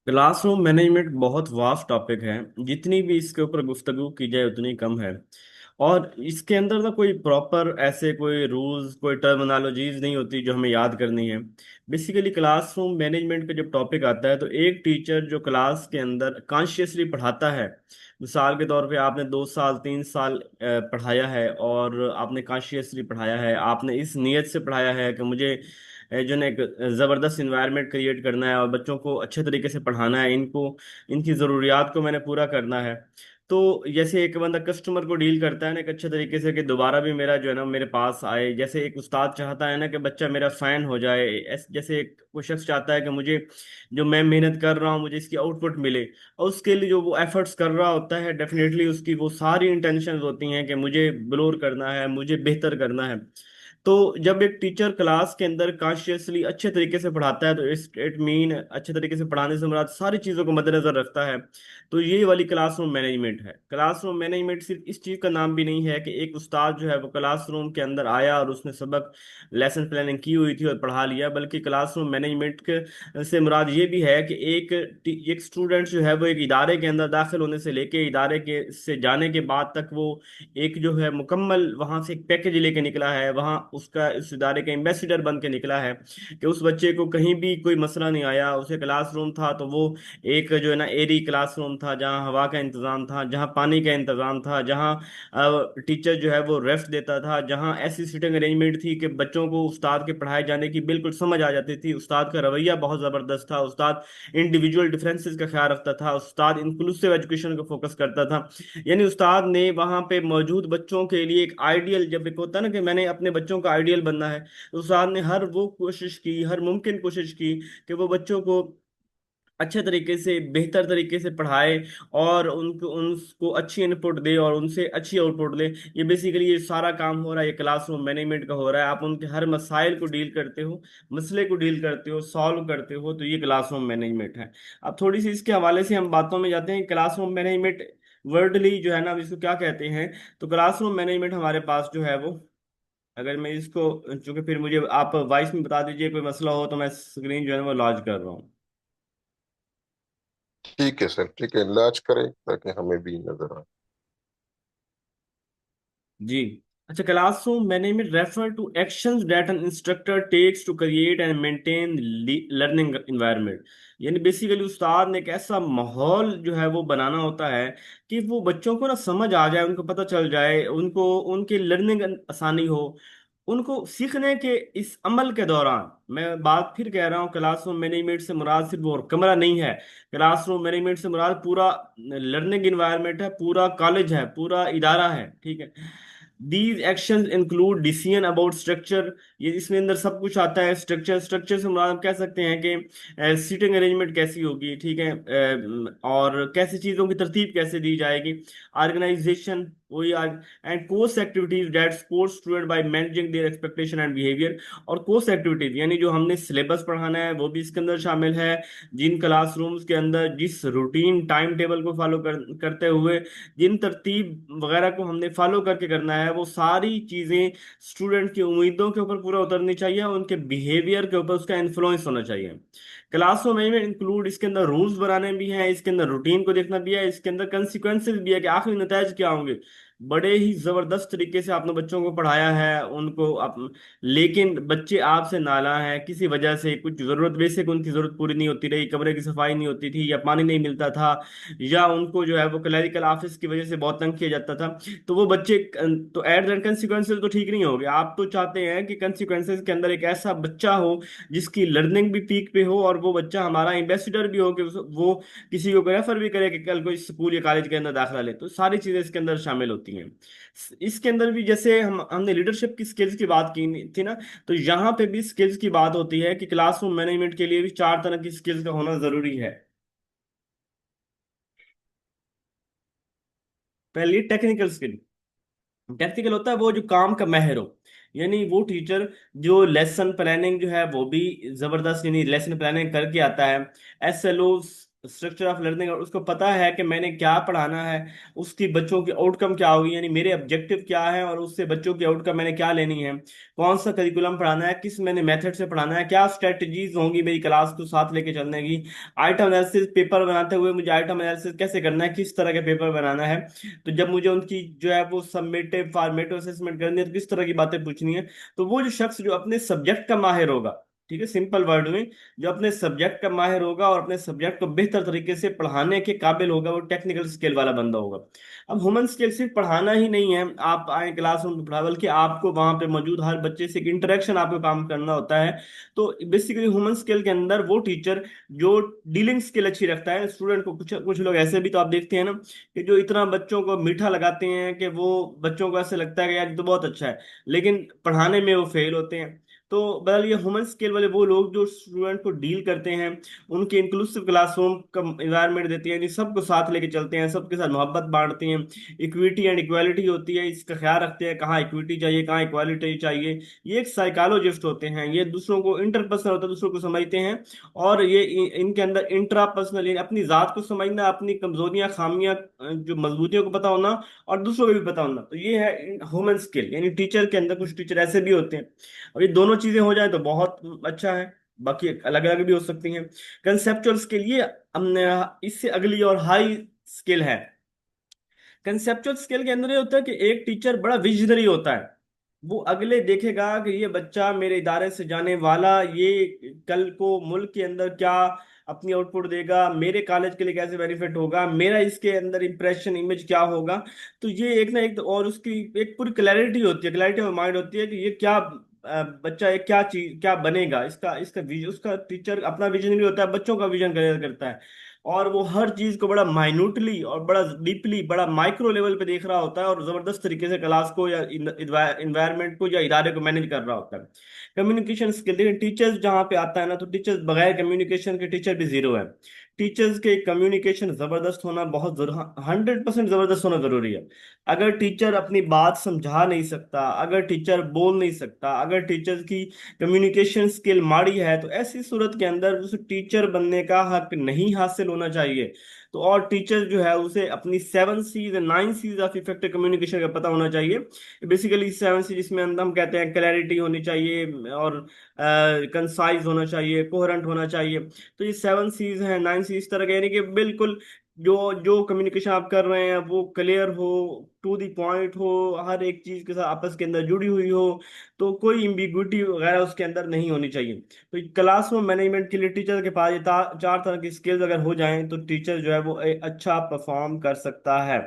Classroom management बहुत vast topic है। जितनी भी इसके ऊपर गुफ्तगू की जाए उतनी कम है। और इसके अंदर ना कोई प्रॉपर ऐसे कोई रूल्स कोई टर्मिनोलॉजीज नहीं होती जो हमें याद करनी है। बेसिकली क्लासरूम मैनेजमेंट का जब टॉपिक आता है तो एक टीचर जो क्लास के अंदर कॉन्शियसली पढ़ाता है। मिसाल के तौर पे आपने 2 साल 3 साल पढ़ाया है और आपने कॉन्शियसली पढ़ाया है, आपने इस नीयत से पढ़ाया है कि मुझे जो है एक ज़बरदस्त इन्वायरमेंट क्रिएट करना है और बच्चों को अच्छे तरीके से पढ़ाना है, इनको इनकी ज़रूरियात को मैंने पूरा करना है। तो जैसे एक बंदा कस्टमर को डील करता है ना एक अच्छे तरीके से कि दोबारा भी मेरा जो है ना मेरे पास आए, जैसे एक उस्ताद चाहता है ना कि बच्चा मेरा फैन हो जाए, जैसे एक कोई शख्स चाहता है कि मुझे जो मैं मेहनत कर रहा हूँ मुझे इसकी आउटपुट मिले। और उसके लिए जो वो एफर्ट्स कर रहा होता है डेफिनेटली उसकी वो सारी इंटेंशंस होती हैं कि मुझे ब्लोर करना है, मुझे बेहतर करना है। तो जब एक टीचर क्लास के अंदर कॉन्शियसली अच्छे तरीके से पढ़ाता है तो इट मीन अच्छे तरीके से पढ़ाने से मुराद सारी चीज़ों को मद्देनजर रखता है। तो ये वाली क्लासरूम मैनेजमेंट है। क्लासरूम मैनेजमेंट सिर्फ इस चीज़ का नाम भी नहीं है कि एक उस्ताद जो है वो क्लासरूम के अंदर आया और उसने सबक लेसन प्लानिंग की हुई थी और पढ़ा लिया, बल्कि क्लासरूम मैनेजमेंट के से मुराद ये भी है कि एक स्टूडेंट जो है वो एक इदारे के अंदर दाखिल होने से लेके इदारे के से जाने के बाद तक वो एक जो है मुकम्मल वहां से एक पैकेज लेके निकला है, वहां उसका इस इदारे का एम्बेसडर बन के निकला है कि उस बच्चे को कहीं भी कोई मसला नहीं आया। उसे क्लासरूम था तो वो एक जो है ना एरी क्लासरूम था जहाँ हवा का इंतजाम था, जहाँ पानी का इंतजाम था, जहाँ टीचर जो है वो रेस्ट देता था, जहाँ ऐसी सीटिंग अरेंजमेंट थी कि बच्चों को उस्ताद के पढ़ाए जाने की बिल्कुल समझ आ जाती थी। उस्ताद का रवैया बहुत ज़बरदस्त था, उस्ताद इंडिविजुअल डिफरेंसेस का ख्याल रखता था, उस्ताद इंक्लूसिव एजुकेशन को फोकस करता था। यानी उस्ताद ने वहां पे मौजूद बच्चों के लिए एक आइडियल, जब एक होता है ना कि मैंने अपने बच्चों का आइडियल बनना है, तो उस्ताद ने हर वो कोशिश की, हर मुमकिन कोशिश की कि वो बच्चों को अच्छे तरीके से बेहतर तरीके से पढ़ाए और उनको उनको अच्छी इनपुट दे और उनसे अच्छी आउटपुट ले। ये बेसिकली ये सारा काम हो रहा है, ये क्लासरूम मैनेजमेंट का हो रहा है। आप उनके हर मसाइल को डील करते हो, मसले को डील करते हो, सॉल्व करते हो, तो ये क्लासरूम मैनेजमेंट है। अब थोड़ी सी इसके हवाले से हम बातों में जाते हैं। क्लासरूम मैनेजमेंट वर्डली जो है ना, अब इसको क्या कहते हैं? तो क्लासरूम मैनेजमेंट हमारे पास जो है वो, अगर मैं इसको, चूंकि फिर मुझे आप वॉइस में बता दीजिए कोई मसला हो तो मैं स्क्रीन जो है ना वो लॉन्च कर रहा हूँ। ठीक है सर, ठीक है, इलाज करें ताकि हमें भी नजर आए। जी। अच्छा, classroom management refer to actions that an instructor takes to create and maintain learning environment. यानी बेसिकली उस्ताद ने एक ऐसा माहौल जो है वो बनाना होता है कि वो बच्चों को ना समझ आ जाए, उनको पता चल जाए, उनको उनकी लर्निंग आसानी हो, उनको सीखने के इस अमल के दौरान। मैं बात फिर कह रहा हूँ, क्लासरूम मैनेजमेंट से मुराद सिर्फ वो कमरा नहीं है। क्लासरूम मैनेजमेंट से मुराद पूरा लर्निंग इन्वायरमेंट है, पूरा कॉलेज है, पूरा इदारा है, ठीक है। These actions include decision about structure. ये इसमें अंदर सब कुछ आता है। स्ट्रक्चर, स्ट्रक्चर से मुराद हम कह सकते हैं कि सीटिंग अरेंजमेंट कैसी होगी, ठीक है, और कैसी चीज़ों की तरतीब कैसे दी जाएगी। ऑर्गेनाइजेशन वही, and course activities that support student by managing their expectation and behaviour. और कोर्स एक्टिविटीज यानी जो हमने सिलेबस पढ़ाना है वो भी इसके अंदर शामिल है। जिन क्लासरूम्स के अंदर जिस रूटीन टाइम टेबल को फॉलो करते हुए जिन तरतीब वगैरह को हमने फॉलो करके करना है, वो सारी चीज़ें स्टूडेंट की उम्मीदों के ऊपर पूरा उतरनी चाहिए और उनके बिहेवियर के ऊपर उसका इन्फ्लुएंस होना चाहिए। क्लासरूम मैनेजमेंट इंक्लूड, इसके अंदर रूल्स बनाने भी हैं, इसके अंदर रूटीन को देखना भी है, इसके अंदर कंसिक्वेंसेस भी है कि आखिरी नतीजे क्या होंगे। बड़े ही जबरदस्त तरीके से आपने बच्चों को पढ़ाया है, उनको आप, लेकिन बच्चे आपसे नालायक हैं किसी वजह से, कुछ जरूरत बेसिक उनकी जरूरत पूरी नहीं होती रही, कमरे की सफाई नहीं होती थी, या पानी नहीं मिलता था, या उनको जो है वो क्लरिकल ऑफिस की वजह से बहुत तंग किया जाता था। तो वो बच्चे, तो एट द कंसिक्वेंसेज तो ठीक नहीं हो गए। आप तो चाहते हैं कि कंसिक्वेंसेज के अंदर एक ऐसा बच्चा हो जिसकी लर्निंग भी पीक पे हो और वो बच्चा हमारा एम्बेसडर भी हो कि वो किसी को रेफर भी करे कि कल कोई स्कूल या कॉलेज के अंदर दाखिला ले। तो सारी चीजें इसके अंदर शामिल होती हैं। इसके अंदर भी जैसे हमने लीडरशिप की स्किल्स की बात की थी ना, तो यहाँ पे भी स्किल्स की बात होती है कि क्लासरूम मैनेजमेंट के लिए भी 4 तरह की स्किल्स का होना जरूरी है। पहली टेक्निकल स्किल। टेक्निकल होता है वो जो काम का माहिर हो, यानी वो टीचर जो लेसन प्लानिंग जो है वो भी जबरदस्त, यानी लेसन प्लानिंग करके आता है। S L O structure of learning, और उसको पता है कि मैंने क्या पढ़ाना है, उसकी बच्चों की आउटकम क्या होगी, यानी मेरे ऑब्जेक्टिव क्या है और उससे बच्चों की आउटकम मैंने क्या लेनी है, कौन सा करिकुलम पढ़ाना है, किस मैंने मेथड से पढ़ाना है, क्या स्ट्रेटजीज होंगी मेरी क्लास को साथ लेके चलने की, आइटम एनालिसिस पेपर बनाते हुए मुझे आइटम एनालिसिस कैसे करना है, किस तरह का पेपर बनाना है। तो जब मुझे उनकी जो है वो सबमिटिव फॉर्मेटिव असेसमेंट करनी है तो किस तरह की बातें पूछनी है। तो वो जो शख्स जो अपने सब्जेक्ट का माहिर होगा, ठीक है, सिंपल वर्ड में, जो अपने सब्जेक्ट का माहिर होगा और अपने सब्जेक्ट को बेहतर तरीके से पढ़ाने के काबिल होगा, वो टेक्निकल स्किल वाला बंदा होगा। अब ह्यूमन स्किल सिर्फ पढ़ाना ही नहीं है, आप आए क्लासरूम में पढ़ा, बल्कि आपको वहां पे मौजूद हर बच्चे से एक इंटरेक्शन आपको काम करना होता है। तो बेसिकली ह्यूमन स्किल के अंदर वो टीचर जो डीलिंग स्किल अच्छी रखता है स्टूडेंट को, कुछ कुछ लोग ऐसे भी तो आप देखते हैं ना, कि जो इतना बच्चों को मीठा लगाते हैं कि वो बच्चों को ऐसे लगता है कि यार ये तो बहुत अच्छा है, लेकिन पढ़ाने में वो फेल होते हैं। तो बहरहाल ये ह्यूमन स्किल वाले वो लोग जो स्टूडेंट को डील करते हैं, उनके इंक्लूसिव क्लासरूम का इन्वायरमेंट देते हैं, यानी सबको साथ लेके चलते हैं, सबके साथ मोहब्बत बांटते हैं, इक्विटी एंड इक्वालिटी होती है इसका ख्याल रखते हैं, कहाँ इक्विटी चाहिए कहाँ इक्वालिटी चाहिए। ये एक साइकोलॉजिस्ट होते हैं, ये दूसरों को इंटरपर्सनल होता है, दूसरों को समझते हैं। और ये इनके अंदर इंट्रापर्सनल, यानी अपनी जात को समझना, अपनी कमजोरियां खामियां जो मजबूतियों को पता होना, और दूसरों को भी पता होना, तो ये है ह्यूमन स्किल। यानी टीचर के अंदर कुछ टीचर ऐसे भी होते हैं, और ये दोनों चीजें हो जाए तो बहुत अच्छा है। बाकी अलग अलग भी हो सकती हैं। कंसेप्चुअल स्किल, ये हमने इससे अगली और हाई स्किल है। कंसेप्चुअल स्किल के अंदर ये होता है कि एक टीचर बड़ा विजनरी होता है, वो अगले देखेगा कि ये बच्चा मेरे इदारे से जाने वाला, ये कल को मुल्क के अंदर क्या अपनी आउटपुट देगा, मेरे कॉलेज के लिए कैसे बेनिफिट होगा, मेरा इसके अंदर इंप्रेशन इमेज क्या होगा। तो ये एक ना एक, और उसकी एक पूरी क्लैरिटी होती है, क्लैरिटी ऑफ माइंड होती है कि ये क्या बच्चा, ये क्या चीज क्या बनेगा, इसका इसका उसका टीचर अपना विजन भी होता है, बच्चों का विजन क्लियर करता है। और वो हर चीज को बड़ा माइन्यूटली और बड़ा डीपली, बड़ा माइक्रो लेवल पे देख रहा होता है, और जबरदस्त तरीके से क्लास को या इन्वायरमेंट को या इदारे को मैनेज कर रहा होता है। कम्युनिकेशन स्किल, देखिए टीचर्स जहाँ पे आता है ना, तो टीचर्स बगैर कम्युनिकेशन के टीचर भी जीरो है। टीचर्स के कम्युनिकेशन जबरदस्त होना बहुत 100% जबरदस्त होना जरूरी है। अगर टीचर अपनी बात समझा नहीं सकता, अगर टीचर बोल नहीं सकता, अगर टीचर की कम्युनिकेशन स्किल माड़ी है, तो ऐसी सूरत के अंदर उस टीचर बनने का हक नहीं हासिल होना चाहिए। तो और टीचर जो है उसे अपनी 7 C's 9 C's of effective communication का पता होना चाहिए। बेसिकली 7 C जिसमें हम कहते हैं क्लैरिटी होनी चाहिए, और कंसाइज होना चाहिए, कोहरेंट होना चाहिए। तो ये 7 C's हैं, 9 C इस तरह के, यानी कि बिल्कुल जो जो कम्युनिकेशन आप कर रहे हैं वो क्लियर हो, टू दी पॉइंट हो, हर एक चीज के साथ आपस के अंदर जुड़ी हुई हो, तो कोई इम्बिग्विटी वगैरह उसके अंदर नहीं होनी चाहिए। तो क्लासरूम मैनेजमेंट के लिए टीचर के पास ये 4 तरह की स्किल्स अगर हो जाएं तो टीचर जो है वो अच्छा परफॉर्म कर सकता है।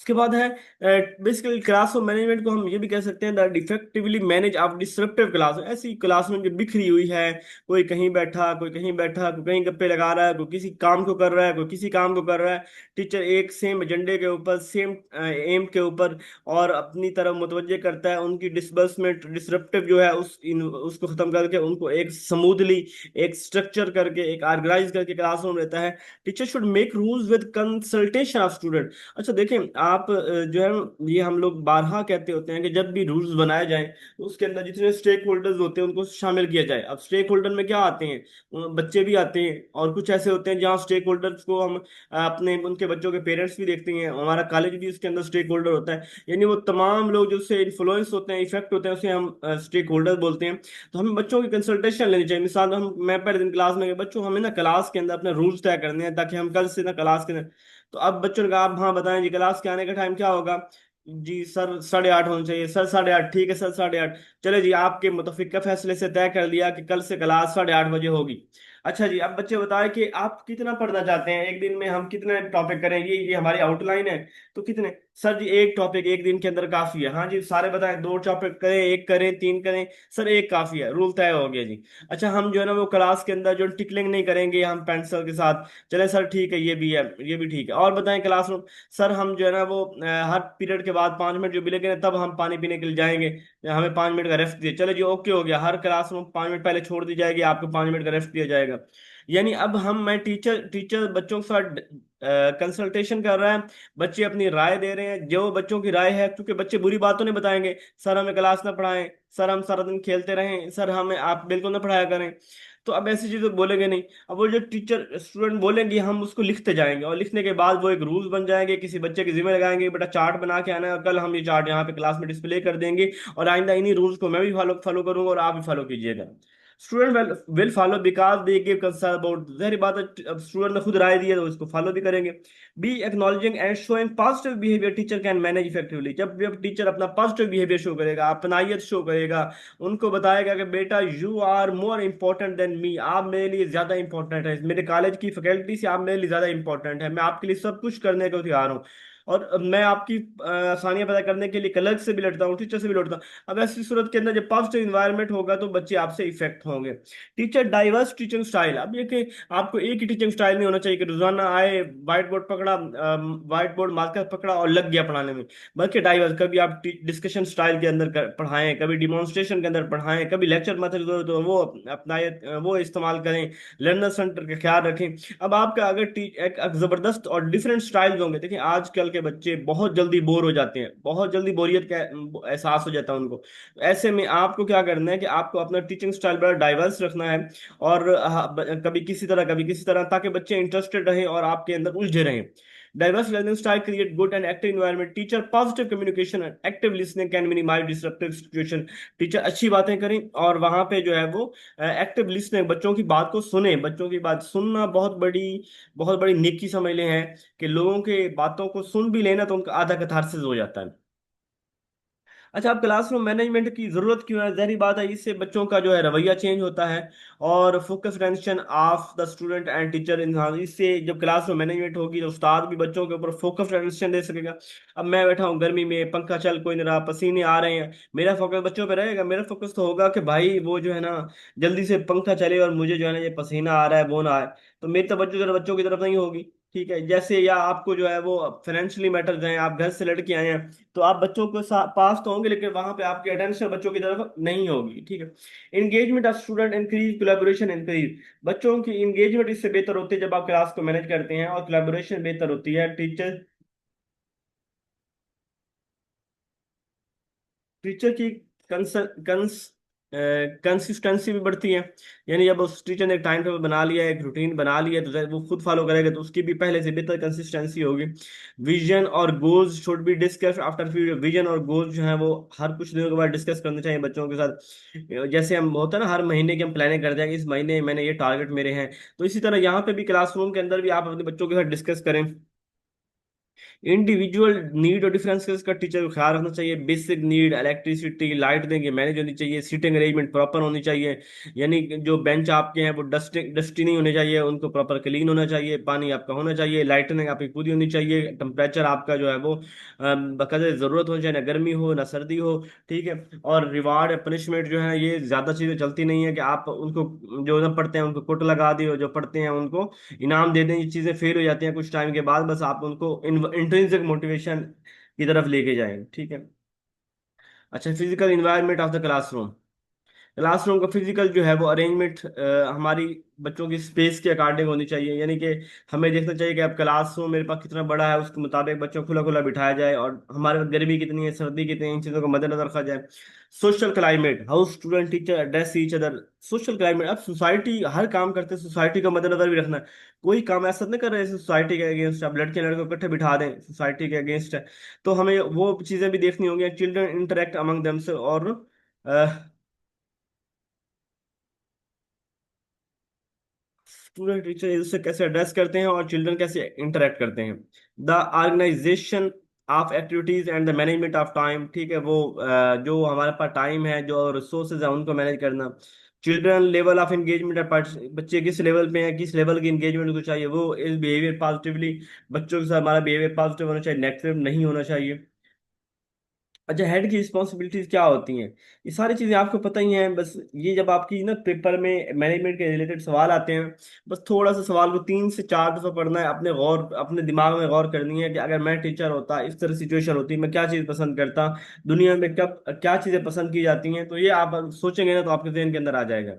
उसके बाद है बेसिकली क्लासरूम मैनेजमेंट को हम ये भी कह सकते हैं दैट इफेक्टिवली मैनेज आप डिसरप्टिव क्लास, ऐसी क्लासरूम जो बिखरी हुई है, कोई कहीं बैठा, कोई कहीं बैठा, कोई कहीं गप्पे लगा रहा है, कोई किसी काम को कर रहा है, कोई किसी काम को कर रहा है। टीचर एक सेम एजेंडे के ऊपर, सेम एम के ऊपर और अपनी तरफ मुतवज्जे करता है, उनकी डिसबर्समेंट डिसरप्टिव जो है उसको खत्म करके उनको एक स्मूथली, एक स्ट्रक्चर करके, एक ऑर्गेनाइज करके क्लासरूम रहता है। Teacher should make rules with consultation of student. अच्छा देखें आप, जो है ये हम लोग बारहा कहते होते हैं कि जब भी रूल्स बनाए जाएं तो उसके अंदर जितने स्टेक होल्डर्स होते हैं उनको शामिल किया जाए। अब स्टेक होल्डर में क्या आते हैं, बच्चे भी आते हैं, और कुछ ऐसे होते हैं जहाँ स्टेक होल्डर्स को हम अपने उनके बच्चों के पेरेंट्स भी देखते हैं, हमारा कॉलेज भी उसके अंदर स्टेक होल्डर होता है, यानी वो तमाम लोग जो उससे इन्फ्लुएंस होते हैं, इफेक्ट होते हैं, उसे हम स्टेक होल्डर बोलते हैं। तो हमें बच्चों की कंसल्टेशन लेनी चाहिए। मिसाल हम, मैं पहले दिन क्लास में गया, बच्चों हमें ना क्लास के अंदर अपने रूल्स तय करने हैं ताकि हम कल से ना क्लास के, तो अब बच्चों ने कहा आप हाँ बताएं जी क्लास के आने का टाइम क्या होगा। जी सर 8:30 होना चाहिए। सर 8:30, ठीक है सर 8:30। चले जी, आपके मुतफिक का फैसले से तय कर दिया कि कल से क्लास 8:30 बजे होगी। अच्छा जी, अब बच्चे बताएं कि आप कितना पढ़ना चाहते हैं, एक दिन में हम कितने टॉपिक करेंगे, ये हमारी आउटलाइन है। तो कितने, सर जी एक टॉपिक एक दिन के अंदर काफी है। हाँ जी सारे बताएं, 2 टॉपिक करें, एक करें, 3 करें। सर एक काफी है, रूल तय हो गया जी। अच्छा हम जो है ना वो क्लास के अंदर जो टिकलिंग नहीं करेंगे हम पेंसिल के साथ। चले सर ठीक है, ये भी है, ये भी ठीक है। और बताएं क्लासरूम, सर हम जो है ना वो हर पीरियड के बाद 5 मिनट जो मिलेंगे ना, तब हम पानी पीने के लिए जाएंगे, हमें 5 मिनट का रेस्ट दिए। चलो जी ओके हो गया, हर क्लासरूम 5 मिनट पहले छोड़ दी जाएगी, आपको 5 मिनट का रेस्ट दिया जाएगा। जाएगा। यानी अब मैं टीचर टीचर बच्चों के साथ कंसल्टेशन कर रहा है, बच्चे अपनी राय दे रहे हैं, जो बच्चों की राय है, क्योंकि बच्चे बुरी बातों नहीं बताएंगे, सर हमें क्लास ना पढ़ाएं, सर हम सारा दिन खेलते रहें, सर हमें आप बिल्कुल ना पढ़ाया करें। तो अब ऐसी चीजें बोलेंगे नहीं। अब वो जो टीचर स्टूडेंट बोलेंगे हम उसको लिखते जाएंगे, और लिखने के बाद वो एक रूल्स बन जाएंगे, किसी बच्चे के जिम्मे लगाएंगे बेटा चार्ट बना के आना है, और कल हम ये चार्ट यहाँ पे क्लास में डिस्प्ले कर देंगे, और आइंदा इन्हीं रूल्स को मैं भी फॉलो फॉलो करूंगा और आप भी फॉलो कीजिएगा। Student will follow because they give concern about, जाहिर बात है अब स्टूडेंट ने खुद राय दी है तो इसको फॉलो भी करेंगे। Be acknowledging and showing positive behaviour teacher can manage effectively, जब जब टीचर अपना पॉजिटिव बिहेवियर शो करेगा, अपनाइयत शो करेगा, उनको बताएगा कि बेटा you are more important than me, आप मेरे लिए ज्यादा इंपॉर्टेंट है, मेरे कॉलेज की फैकल्टी से आप मेरे लिए ज्यादा इंपॉर्टेंट है, मैं आपके लिए सब कुछ करने को तैयार हूँ, और मैं आपकी आसानियां पैदा करने के लिए कलर्क से भी लड़ता हूँ, टीचर से भी लड़ता हूँ। अब ऐसी सूरत के अंदर जब पॉजिटिव इन्वायरमेंट होगा तो बच्चे आपसे इफेक्ट होंगे। टीचर डाइवर्स टीचिंग स्टाइल, अब ये कि आपको एक ही टीचिंग स्टाइल नहीं होना चाहिए कि रोजाना आए, व्हाइट बोर्ड पकड़ा, व्हाइट बोर्ड मार्कर पकड़ा और लग गया पढ़ाने में, बल्कि डाइवर्स, कभी आप डिस्कशन स्टाइल के अंदर पढ़ाएं, कभी डिमॉन्स्ट्रेशन के अंदर पढ़ाएं, कभी लेक्चर मेथड तो वो अपनाए, वो इस्तेमाल करें, लर्नर सेंटर का ख्याल रखें। अब आपका अगर एक जबरदस्त और डिफरेंट स्टाइल होंगे, देखिए आजकल के बच्चे बहुत जल्दी बोर हो जाते हैं, बहुत जल्दी बोरियत का एहसास हो जाता है उनको। ऐसे में आपको क्या करना है कि आपको अपना टीचिंग स्टाइल बड़ा डाइवर्स रखना है, और कभी किसी तरह, ताकि बच्चे इंटरेस्टेड रहें और आपके अंदर उलझे रहें। Diverse learning style create good and active environment. Teacher positive communication and active listening can minimize disruptive situation. Teacher अच्छी बातें करें और वहां पे जो है वो एक्टिव लिसनिंग, बच्चों की बात को सुने, बच्चों की बात सुनना बहुत बड़ी नेकी समझ ले हैं, कि लोगों के बातों को सुन भी लेना तो उनका आधा कथारसिस हो जाता है। अच्छा, अब क्लासरूम मैनेजमेंट की जरूरत क्यों है? जहरी बात है, इससे बच्चों का जो है रवैया चेंज होता है, और focus attention of the student and teacher इन, इससे जब क्लासरूम मैनेजमेंट होगी तो उस्ताद भी बच्चों के ऊपर फोकस अटेंशन दे सकेगा। अब मैं बैठा हूँ गर्मी में, पंखा चल कोई नहीं रहा, पसीने आ रहे हैं, मेरा फोकस बच्चों पे रहेगा? मेरा फोकस तो होगा कि भाई वो जो है ना जल्दी से पंखा चले और मुझे जो है ना ये पसीना आ रहा है वो ना आए। तो मेरी तवज्जो जरा बच्चों की तरफ नहीं होगी। ठीक है, जैसे या आपको जो है वो फाइनेंशियली मैटर्स हैं, आप घर से लड़के आए हैं, तो आप बच्चों को पास तो होंगे लेकिन वहां पे आपकी अटेंशन बच्चों की तरफ नहीं होगी। ठीक है, engagement of student increase, collaboration increase, बच्चों की एंगेजमेंट इससे बेहतर होती है जब आप क्लास को मैनेज करते हैं, और कोलैबोरेशन बेहतर होती है। टीचर की कंस कंस कंसिस्टेंसी भी बढ़ती है। यानी जब उस टीचर ने एक टाइम टेबल बना लिया है, एक रूटीन बना लिया है, तो वो खुद फॉलो करेगा तो उसकी भी पहले से बेहतर कंसिस्टेंसी होगी। विजन और goals should be discuss after few, vision और गोल्स जो है वो हर कुछ दिनों के बाद डिस्कस करने चाहिए बच्चों के साथ। जैसे हम होता है ना हर महीने की हम प्लानिंग करते हैं कि इस महीने मैंने ये टारगेट मेरे हैं, तो इसी तरह यहाँ पे भी क्लासरूम के अंदर भी आप अपने बच्चों के साथ डिस्कस करें। इंडिविजुअल नीड और डिफरेंसेस का टीचर को ख्याल रखना चाहिए। बेसिक नीड, इलेक्ट्रिसिटी, लाइट देंगे मैनेज होनी चाहिए, सीटिंग अरेंजमेंट प्रॉपर होनी चाहिए, यानी कि जो बेंच आपके हैं वो डस्टी नहीं होने चाहिए, उनको प्रॉपर क्लीन होना चाहिए, पानी आपका होना चाहिए, लाइटनिंग आपकी पूरी होनी चाहिए, टेम्परेचर आपका जो है वो बकदर ज़रूरत होनी चाहिए, ना गर्मी हो ना सर्दी हो। ठीक है, और रिवार्ड पनिशमेंट जो है ये ज़्यादा चीज़ें चलती नहीं है कि आप उनको जो ना पढ़ते हैं उनको कुट लगा दिए, और जो पढ़ते हैं उनको इनाम दे दें, ये चीजें फेल हो जाती हैं कुछ टाइम के बाद, बस आप उनको इंट्रिंसिक मोटिवेशन की तरफ लेके जाएं। ठीक है। अच्छा, physical environment of the classroom, classroom का फिजिकल जो है वो अरेंजमेंट हमारी बच्चों की स्पेस के अकॉर्डिंग होनी चाहिए, यानी कि हमें देखना चाहिए कि अब क्लासरूम मेरे पास कितना बड़ा है, उसके मुताबिक बच्चों को खुला खुला बिठाया जाए, और हमारे पास गर्मी कितनी है, सर्दी कितनी है, इन चीज़ों को मद्देनजर रखा जाए। Social climate, how student teacher address each other, social climate, अब सोसाइटी हर काम करते हैं, सोसाइटी का मद्देनजर भी रखना है। कोई काम ऐसा नहीं कर रहे हैं सोसाइटी के अगेंस्ट, अब लड़के लड़कों को इकट्ठे बिठा दें, सोसाइटी के अगेंस्ट है, तो हमें वो चीज़ें भी देखनी होंगी। चिल्ड्रन इंटरेक्ट अमंग देम से, और स्टूडेंट टीचर इससे कैसे एड्रेस करते हैं और चिल्ड्रन कैसे इंटरेक्ट करते हैं। The organisation of activities and the management of time, ठीक है, वो जो हमारे पास टाइम है, जो रिसोर्सेज है उनको मैनेज करना। चिल्ड्रन लेवल ऑफ एंगेजमेंट, बच्चे किस लेवल पे हैं, किस लेवल की एंगेजमेंट उनको चाहिए, वो इस बिहेवियर पॉजिटिवली, बच्चों के साथ हमारा बिहेवियर पॉजिटिव होना चाहिए, नेगेटिव नहीं होना चाहिए। अच्छा, हेड की रिस्पॉन्सिबिलिटीज क्या होती हैं? ये सारी चीजें आपको पता ही हैं। बस ये जब आपकी ना पेपर में मैनेजमेंट के रिलेटेड सवाल आते हैं, बस थोड़ा सा सवाल को 3 से 4 दफा पढ़ना है, अपने दिमाग में गौर करनी है कि अगर मैं टीचर होता, इस तरह सिचुएशन होती, मैं क्या चीज़ पसंद करता, दुनिया में कब क्या चीज़ें पसंद की जाती हैं। तो ये आप सोचेंगे ना तो आपके जहन के अंदर आ जाएगा।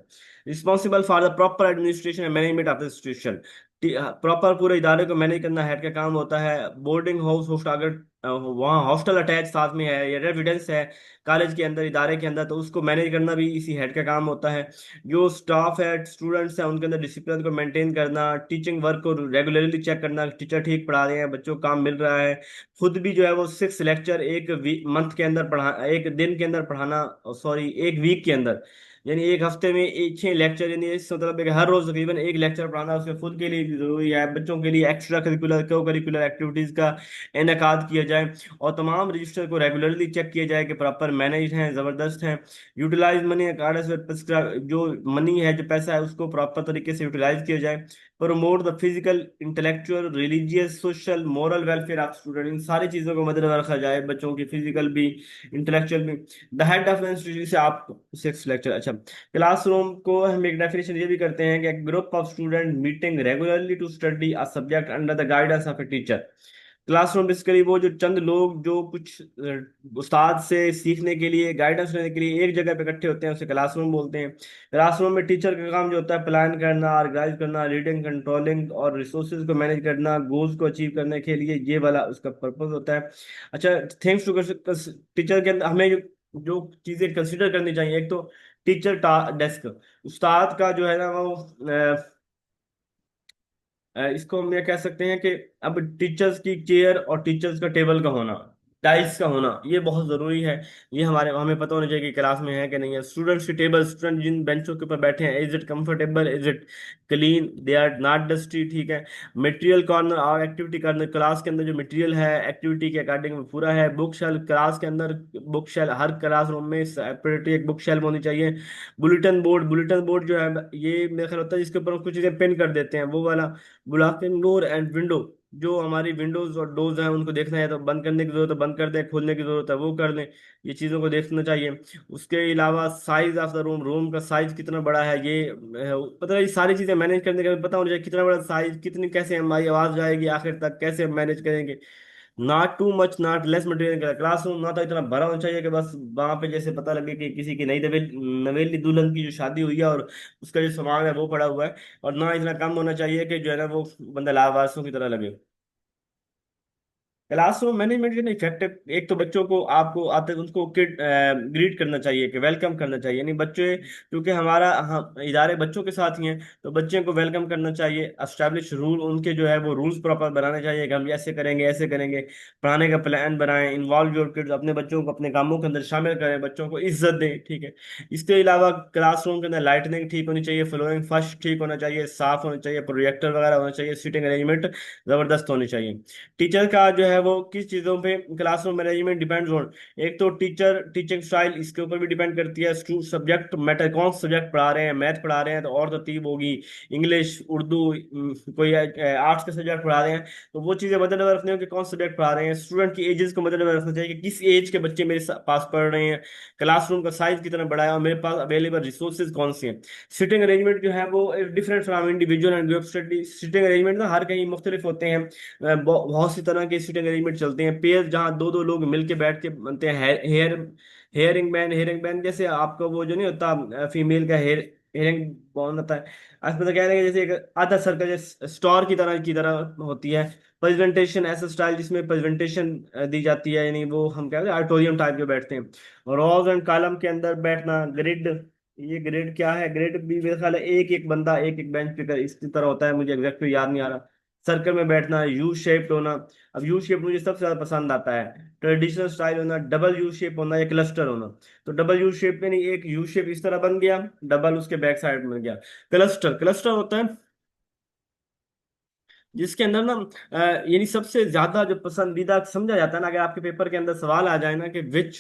Responsible for the proper administration and management of the institution. Proper पूरे इदारे को मैनेज करना हेड का काम होता है। बोर्डिंग हाउस होस्ट, अगर वहाँ हॉस्टल अटैच साथ में है या रेजिडेंस है कॉलेज के अंदर, इदारे के अंदर, तो उसको मैनेज करना भी इसी हेड का काम होता है। जो स्टाफ है, स्टूडेंट्स हैं, उनके अंदर डिसिप्लिन को मेंटेन करना, टीचिंग वर्क को रेगुलरली चेक करना, टीचर ठीक पढ़ा रहे हैं, बच्चों को काम मिल रहा है। खुद भी जो है वो 6 लेक्चर एक मंथ के अंदर पढ़ा, एक दिन के अंदर पढ़ाना, सॉरी एक वीक के अंदर, यानी एक हफ्ते में 6 लेक्चर, यानी इस मतलब है कि हर रोज तकरीबन एक लेक्चर पढ़ाना उसके खुद के लिए भी जरूरी है। बच्चों के लिए एक्स्ट्रा करिकुलर को करिकुलर एक्टिविटीज का इनकाद किया जाए, और तमाम रजिस्टर को रेगुलरली चेक किया जाए कि प्रॉपर मैनेज हैं, ज़बरदस्त हैं। यूटिलाइज मनी अकॉर्डिंग, जो मनी है, जो पैसा है, उसको प्रॉपर तरीके से यूटिलाइज किया जाए। Promote the physical, intellectual, religious, social, moral welfare of student, इन सारी चीज़ों को मद्देनजर रखा जाए, बच्चों की फिजिकल भी, इंटेलेक्चुअल भी। द हेड ऑफ इंस्टीट्यूशन से आप 6 लेक्चर। अच्छा, क्लासरूम को हम एक डेफिनेशन ये भी करते हैं कि group of student meeting regularly to study a subject under the guidance of a teacher. Classroom basically वो जो चंद लोग जो कुछ उस्ताद से सीखने के लिए, गाइडेंस लेने के लिए एक जगह पे इकट्ठे होते हैं, उसे क्लासरूम बोलते हैं। क्लासरूम में टीचर का काम जो होता है प्लान करना, ऑर्गेनाइज करना, रीडिंग, कंट्रोलिंग और रिसोर्सेज को मैनेज करना, गोल्स को अचीव करने के लिए, ये वाला उसका पर्पज होता है। अच्छा, थैंक्स टू टीचर के अंदर हमें जो चीजें कंसिडर करनी चाहिए, एक तो टीचर डेस्क, उस्ताद का जो है ना वो इसको हम ये कह सकते हैं कि अब टीचर्स की चेयर और टीचर्स का टेबल का होना, डाइस का होना, ये बहुत जरूरी है। ये हमारे हमें पता होना चाहिए कि क्लास में है कि नहीं है। स्टूडेंट्स की टेबल, स्टूडेंट जिन बेंचों के ऊपर बैठे हैं, is it comfortable, is it clean, they are not dusty, ठीक है। मटेरियल कॉर्नर और एक्टिविटी कॉर्नर, क्लास के अंदर जो मटेरियल है एक्टिविटी के अकॉर्डिंग में पूरा है। बुक शेल्फ, क्लास के अंदर बुक शेल्फ, हर क्लासरूम में सेपरेट एक बुक शेल्फ होनी चाहिए। बुलेटिन बोर्ड जो है, ये मेरा ख्याल होता है जिसके ऊपर हम कुछ चीजें पिन कर देते हैं, वो वाला। ब्लॉकिंग डोर एंड विंडो, जो हमारी विंडोज और डोर्स हैं उनको देखना है तो बंद करने की जरूरत है बंद कर दें, खोलने की जरूरत है वो कर दें, ये चीज़ों को देखना चाहिए। उसके अलावा size of the room, room का साइज कितना बड़ा है, ये पता है, ये सारी चीज़ें मैनेज करने का भी पता होना चाहिए, कितना बड़ा साइज, कितनी कैसे हमारी आवाज़ जाएगी आखिर तक, कैसे हम मैनेज करेंगे। Not too much not less material, classroom ना तो इतना भरा होना चाहिए कि बस वहां पे जैसे पता लगे कि किसी की नई नवेली दुल्हन की जो शादी हुई है और उसका जो सामान है वो पड़ा हुआ है, और ना इतना कम होना चाहिए कि जो है ना वो बंदा लावारिसों की तरह लगे। क्लासरूम मैनेजमेंट के इफेक्टिव, एक तो बच्चों को आपको आते उनको ग्रीट करना चाहिए, कि वेलकम करना चाहिए, यानी बच्चे, क्योंकि हमारा हम इदारे बच्चों के साथ ही हैं, तो बच्चे को वेलकम करना चाहिए। एस्टैब्लिश रूल, उनके जो है वो रूल्स प्रॉपर बनाने चाहिए कि हम ऐसे करेंगे ऐसे करेंगे। पढ़ाने का प्लान बनाएं, इन्वॉल्व योर किड्स, अपने बच्चों को अपने कामों के अंदर शामिल करें, बच्चों को इज्जत दें, ठीक है। इसके अलावा क्लासरूम के अंदर लाइटनिंग ठीक होनी चाहिए, फ्लोरिंग फर्श ठीक होना चाहिए, साफ होना चाहिए, प्रोजेक्टर वगैरह होना चाहिए, सीटिंग अरेंजमेंट जबरदस्त होनी चाहिए। टीचर का जो है वो किस चीज़ों पे क्लासरूम मैनेजमेंट डिपेंड्स ऑन, एक तो टीचर टीचिंग स्टाइल, इसके ऊपर भी डिपेंड करती है। सब्जेक्ट मैटर, कौन सा सब्जेक्ट पढ़ा रहे हैं, मैथ पढ़ा रहे हैं तो और तरतीब होगी, इंग्लिश, उर्दू, कोई आर्ट्स का सब्जेक्ट पढ़ा रहे हैं तो वो चीज़ें मद्देनजर रखनी हो कि कौन सा सब्जेक्ट पढ़ा रहे हैं। स्टूडेंट की एजेस को मद्देनजर रखना चाहिए कि किस एज के बच्चे मेरे पास पढ़ रहे हैं, क्लासरूम का साइज कितना बड़ा है और मेरे पास अवेलेबल रिसोर्सेज कौन से हैं। सिटिंग अरेंजमेंट जो है वो different from individual and group study, sitting arrangement ना हर कहीं मुख्तलिफ होते हैं। बहुत सी तरह के सीटिंग अरेंजमेंट चलते हैं, पेयर जहाँ दो दो लोग मिलके बैठ के बनते हैं। हेयरिंग बैंड जैसे आपका वो जो नहीं होता फीमेल का हेयरिंग बॉन्ड होता है। आज पता कह रहे हैं कि जैसे एक आधा सर्कल जैसे स्टोर की तरह होती है। प्रेजेंटेशन, ऐसा स्टाइल जिसमें प्रेजेंटेशन दी जाती है, यानी वो हम क्या कहते हैं ऑडिटोरियम टाइप के बैठते हैं। रोज एंड कॉलम के अंदर बैठना। ग्रिड, ये ग्रिड क्या है, ग्रिड भी मेरे ख्याल है एक एक बंदा एक एक बेंच पे इसकी तरह होता है, मुझे एग्जैक्ट याद नहीं आ रहा। सर्कल में बैठना, यू शेप्ड होना। अब यू शेप मुझे सबसे ज्यादा पसंद आता है। ट्रेडिशनल स्टाइल होना, डबल यू शेप होना या क्लस्टर होना। तो डबल यू शेप में नहीं, एक यू शेप इस तरह बन गया, डबल उसके बैक साइड में गया। क्लस्टर, क्लस्टर होता है जिसके अंदर ना यानी सबसे ज्यादा जो पसंदीदा समझा जाता है ना, अगर आपके पेपर के अंदर सवाल आ जाए ना कि विच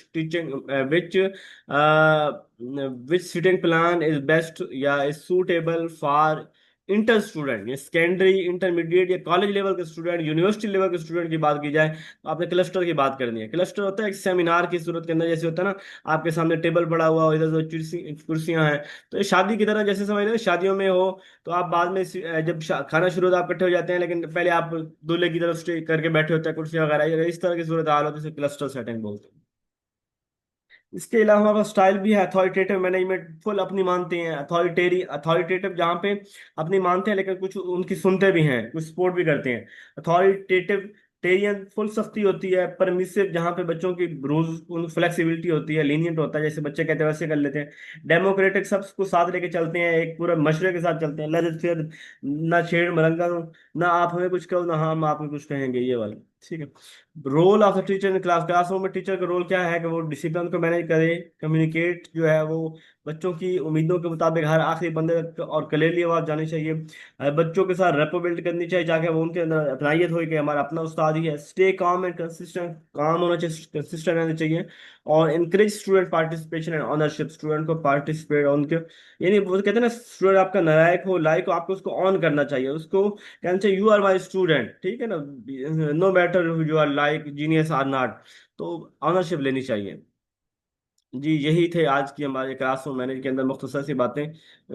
सिटिंग प्लान इज बेस्ट या is suitable for inter student, secondary intermediate या कॉलेज लेवल के स्टूडेंट, यूनिवर्सिटी लेवल के स्टूडेंट की बात की जाए तो आपने क्लस्टर की बात करनी है। क्लस्टर होता है एक सेमिनार की सूरत के अंदर, जैसे होता है ना आपके सामने टेबल पड़ा हुआ हो, इधर उधर कुर्सियां हैं, तो ये शादी की तरह जैसे समझ रहे हैं शादियों में हो, तो आप बाद में जब खाना शुरू होता है आप इकट्ठे हो जाते हैं, लेकिन पहले आप दूल्हे की तरफ स्टे करके बैठे होते हैं कुर्सियां वगैरह, ये इस तरह की सूरत हाल होती है, क्लस्टर सेटिंग बोलते हैं। इसके अलावा हमारा स्टाइल भी है अथॉरिटेटिव मैनेजमेंट, फुल अपनी मानते हैं, अथॉरिटेटिव जहाँ पे अपनी मानते हैं लेकिन कुछ उनकी सुनते भी हैं, कुछ सपोर्ट भी करते हैं। अथॉरिटेटिव टेरियन फुल सख्ती होती है। परमिसिव जहाँ पे बच्चों की रूल्स फ्लेक्सिबिलिटी होती है, लीनियंट होता है, जैसे बच्चे कहते हैं वैसे कर लेते हैं। डेमोक्रेटिक सबको साथ लेके चलते हैं, एक पूरा मशरे के साथ चलते हैं, लजत फिर ना छेड़ मरंगा, ना आप हमें कुछ कहो ना हम आपको कुछ कहेंगे, ये वाला। ठीक है। Role of the teacher in class, classroom में टीचर का रोल क्या है कि वो डिसिप्लिन को मैनेज करे, कम्युनिकेट जो है वो बच्चों की उम्मीदों के मुताबिक हर आखिरी बंदे तक और क्लियरली आवाज जानी चाहिए। बच्चों के साथ रेपो बिल्ड करनी चाहिए ताकि वो उनके अंदर अपनाइयत हो कि हमारा अपना उस्ताद ही है। स्टे काम एंड कंसिस्टेंट, काम होना चाहिए, कंसिस्टेंट रहना चाहिए। और encourage student participation and ownership, student को पार्टिसिपेट उनके, यानी वो कहते हैं ना स्टूडेंट आपका नालायक हो लायक हो, आपको उसको ऑन करना चाहिए, उसको कहना चाहिए यू आर माई स्टूडेंट, ठीक है ना, no matter you are like genius or not, तो ऑनरशिप लेनी चाहिए। जी यही थे आज की हमारे क्लासरूम मैनेज के अंदर मुख्तसर सी बातें।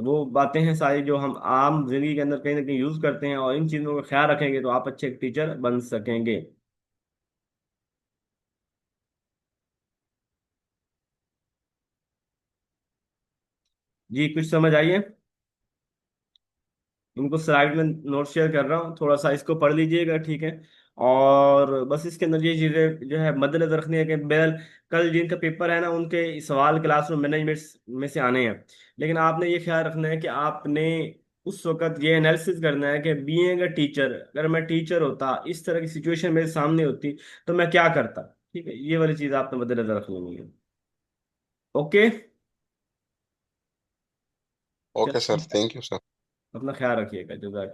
वो बातें हैं सारी जो हम आम जिंदगी के अंदर कहीं ना कहीं यूज करते हैं, और इन चीज़ों का ख्याल रखेंगे तो आप अच्छे टीचर बन सकेंगे। जी कुछ समझ आइए। इनको स्लाइड में नोट शेयर कर रहा हूँ, थोड़ा सा इसको पढ़ लीजिएगा, ठीक है। और बस इसके अंदर ये चीज़ें जो है मद्देनजर रखनी है कि बेल कल जिनका पेपर है ना उनके सवाल क्लासरूम मैनेजमेंट में से आने हैं, लेकिन आपने ये ख्याल रखना है कि आपने उस वक्त ये एनालिसिस करना है कि बीइंग अ टीचर, अगर मैं टीचर होता, इस तरह की सिचुएशन मेरे सामने होती, तो मैं क्या करता। ठीक है, ये वाली चीज़ आपने मद्देनजर रखनी है। ओके। ओके सर, चलिए, थैंक यू सर। अपना ख्याल रखिएगा, जजाक।